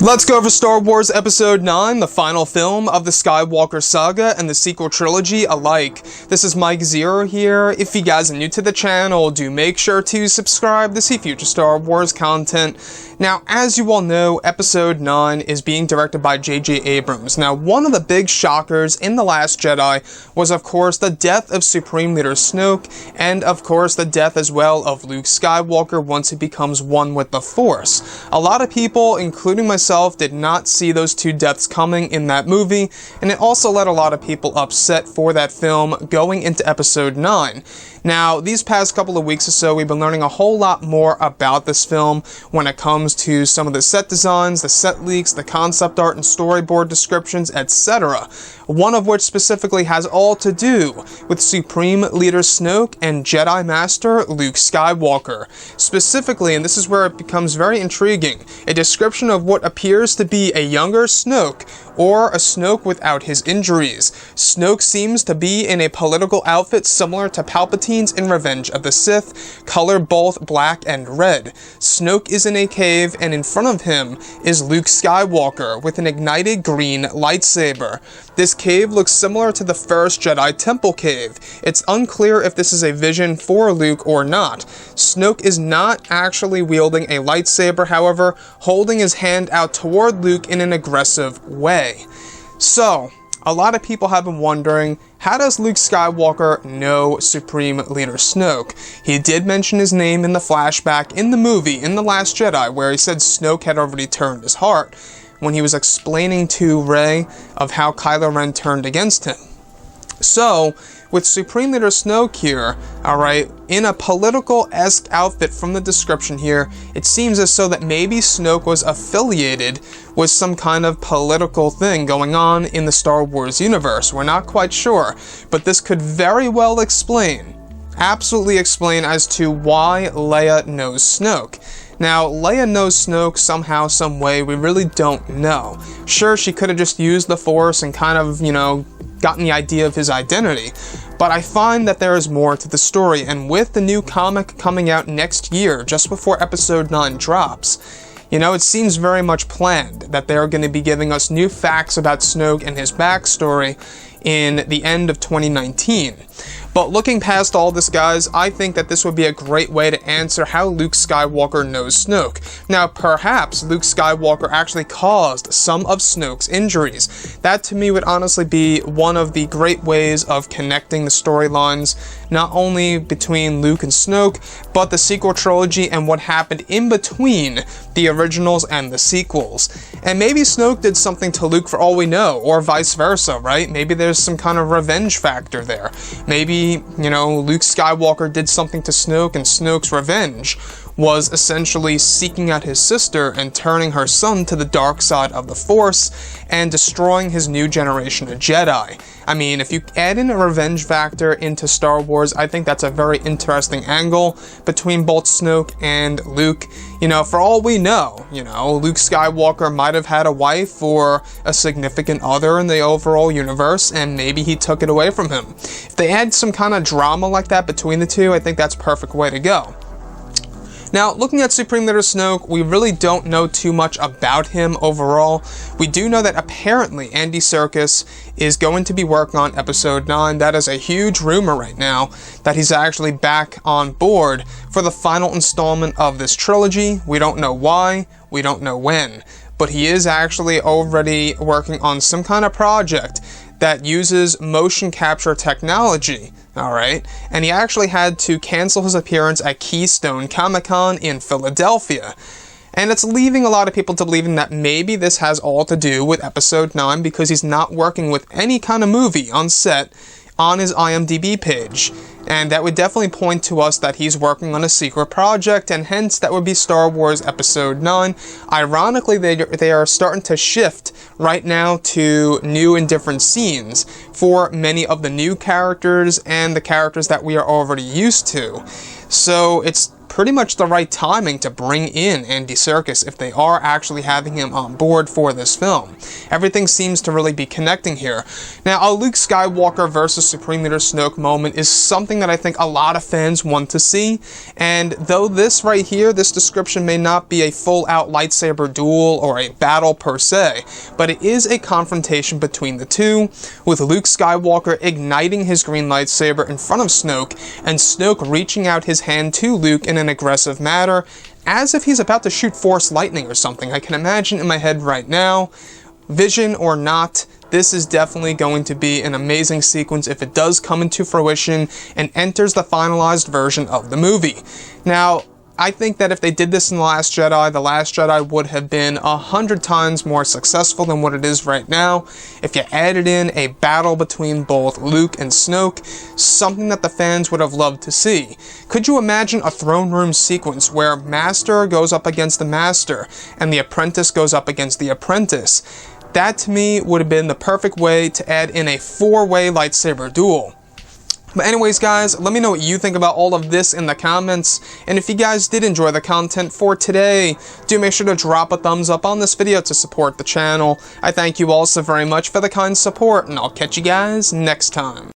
Let's go over Star Wars Episode 9, the final film of the Skywalker saga and the sequel trilogy alike. This is Mike Zero here. If you guys are new to the channel, do make sure to subscribe to see future Star Wars content. Now, as you all know, Episode 9 is being directed by J.J. Abrams. Now, one of the big shockers in The Last Jedi was, of course, the death of Supreme Leader Snoke, and, of course, the death as well of Luke Skywalker once he becomes one with the Force. A lot of people, including myself, did not see those two deaths coming in that movie, and it also led a lot of people upset for that film going into Episode 9. Now, these past couple of weeks or so, we've been learning a whole lot more about this film when it comes to some of the set designs, the set leaks, the concept art and storyboard descriptions, etc. One of which specifically has all to do with Supreme Leader Snoke and Jedi Master Luke Skywalker. Specifically, and this is where it becomes very intriguing, a description of what appears to be a younger Snoke, or a Snoke without his injuries. Snoke seems to be in a political outfit similar to Palpatine's in Revenge of the Sith, colored both black and red. Snoke is in a cave, and in front of him is Luke Skywalker with an ignited green lightsaber. This cave looks similar to the first Jedi Temple cave. It's unclear if this is a vision for Luke or not. Snoke is not actually wielding a lightsaber, however, holding his hand out toward Luke in an aggressive way. So, a lot of people have been wondering, how does Luke Skywalker know Supreme Leader Snoke? He did mention his name in the flashback in the movie, in The Last Jedi, where he said Snoke had already turned his heart, when he was explaining to Rey of how Kylo Ren turned against him. So, with Supreme Leader Snoke here, alright, in a political-esque outfit from the description here, it seems as though that maybe Snoke was affiliated with some kind of political thing going on in the Star Wars universe. We're not quite sure, but this could very well explain, absolutely explain as to why Leia knows Snoke. Now, Leia knows Snoke somehow, some way, we really don't know. Sure, she could have just used the Force and kind of, gotten the idea of his identity, but I find that there is more to the story, and with the new comic coming out next year, just before Episode 9 drops, it seems very much planned that they're going to be giving us new facts about Snoke and his backstory in the end of 2019. But looking past all this, guys, I think that this would be a great way to answer how Luke Skywalker knows Snoke. Now, perhaps Luke Skywalker actually caused some of Snoke's injuries. That, to me, would honestly be one of the great ways of connecting the storylines, not only between Luke and Snoke, but the sequel trilogy and what happened in between the originals and the sequels. And maybe Snoke did something to Luke for all we know, or vice versa, right? Maybe there's some kind of revenge factor there. Maybe, Luke Skywalker did something to Snoke, and Snoke's revenge was essentially seeking out his sister and turning her son to the dark side of the Force and destroying his new generation of Jedi. I mean, if you add in a revenge factor into Star Wars, I think that's a very interesting angle between both Snoke and Luke. For all we know, Luke Skywalker might have had a wife or a significant other in the overall universe, and maybe he took it away from him. If they add some kind of drama like that between the two, I think that's a perfect way to go. Now, looking at Supreme Leader Snoke, we really don't know too much about him overall. We do know that apparently Andy Serkis is going to be working on Episode 9. That is a huge rumor right now, that he's actually back on board for the final installment of this trilogy. We don't know why, we don't know when, but he is actually already working on some kind of project that uses motion capture technology, alright? And he actually had to cancel his appearance at Keystone Comic-Con in Philadelphia. And it's leaving a lot of people to believing that maybe this has all to do with Episode 9 because he's not working with any kind of movie on set on his IMDb page. And that would definitely point to us that he's working on a secret project, and hence that would be Star Wars Episode 9. Ironically, they are starting to shift right now to new and different scenes for many of the new characters and the characters that we are already used to. So it's pretty much the right timing to bring in Andy Serkis if they are actually having him on board for this film. Everything seems to really be connecting here. Now, a Luke Skywalker versus Supreme Leader Snoke moment is something that I think a lot of fans want to see, and though this right here, this description may not be a full-out lightsaber duel or a battle per se, but it is a confrontation between the two, with Luke Skywalker igniting his green lightsaber in front of Snoke, and Snoke reaching out his hand to Luke in an aggressive manner, as if he's about to shoot Force lightning or something. I can imagine in my head right now. Vision or not, this is definitely going to be an amazing sequence if it does come into fruition and enters the finalized version of the movie. Now, I think that if they did this in The Last Jedi would have been 100 times more successful than what it is right now. If you added in a battle between both Luke and Snoke, something that the fans would have loved to see. Could you imagine a throne room sequence where Master goes up against the Master and the Apprentice goes up against the Apprentice? That to me would have been the perfect way to add in a 4-way lightsaber duel. But anyways, guys, let me know what you think about all of this in the comments, and if you guys did enjoy the content for today, do make sure to drop a thumbs up on this video to support the channel. I thank you all so very much for the kind support, and I'll catch you guys next time.